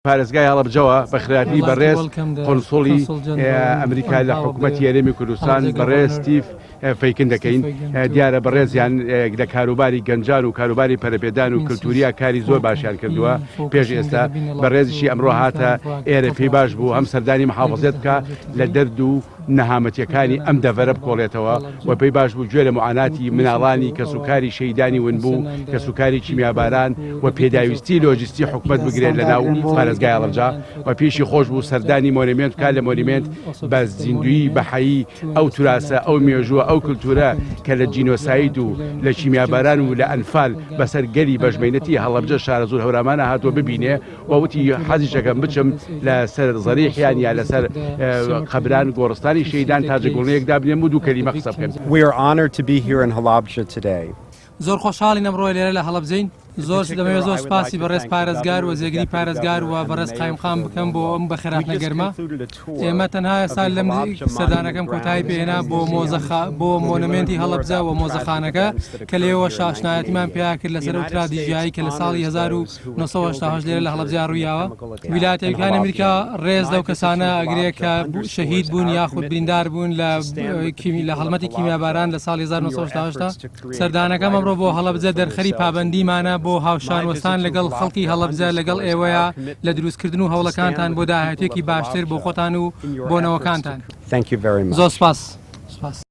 پارێزگای هەڵەبجەوە بەخراتی بەڕێز کۆنسوڵی ئەمریکا لە حکوومەتی هەرێمی کوردستان بەڕێز ستیف فەیکن دەکەین. دیارە بەڕێزیان لە کاروباری گەنجان و کاروباری پەرەپێدان و کلتوریا کاری زۆر باشیان کردووە. پێش ئێستا بەڕێزیشی ئەمڕۆ هاتە ئێرە پێی باش بوو هەم سەردانی محافەزەت بکە لە دەرد و نەهامەتیەکانی ئەم دەڤەرە بکۆڵێتەوە و پێی باش بوو گوێ لە معاناتی مناڵانی کەسوکاری شەیدانی ونبوو کەسوکاری کیمیاباران و پێداویستی لۆجیستی حکومەت بگرێت لە ناو پارێزگای هەڵەبجە و پێشی خۆش بوو سەردانی مۆنیمنت بکات لە مۆنیمنت بە زیندوی بەحەیی ئەو توراسە ئەو مێژووە ئەو کلتورە کە لە جینۆساید و لە کیمیاباران و لە ئەنفال بەسەر گەلی بەژمێنەتی هەڵەبجە شارە زۆر هەورامانە هاتووە ببینێ و وتی حەزیشەکەم بچم لەسەر زەریحیان یا لەسەر قەبران گۆڕستانی شەیدان تاجگوڵنەیەکدا بنێم و دوو کەلیمە قسە بکەم. We are honored to be here in Halabja today. زۆر خۆشحاڵین ئەمڕۆ لێرە لە هەڵەبجەین. زۆر دەمەوێت زۆر سپاسی بەڕێز پارێزگار و وەزیرگری پارێزگار و بەڕێز قایمخان بکەم بۆ ئەم بەخێراتنە گەرمە. ئێمە تەنها ئێستا لەم سەردانەکەم کۆتایی پێهێنا بۆ مۆنومنتی هەڵەبجە و مۆزەخانەکە کە لێەوە شاشنایەتیمان پێیا کرد لەسەر ئەو ترادیژیایی کە لە ساڵی 1970 لێرە لە هەڵەبجە ڕوویاوە. ویلایەتەکانی ئەمریکا ڕێز لەو کەسانە ئەگرێ کە شەهید بوون یاخود بریندار بوون لە هەڵمەتی کیمیاباران لە ساڵی 1970. سەردانەکەم ئەمڕۆ بۆ هەڵەبجە دەرخەری پابەندیمانە بۆ هاوشانوەستان لەگەڵ خەڵکی هەڵەبجە لەگەڵ ئێوەیە لە دروستکردن و هەوڵەکانتان بۆ داهاتوێکی باشتر بۆ خۆتان و بۆ نەوەکانتان. Thank you very much. زۆر سپاس.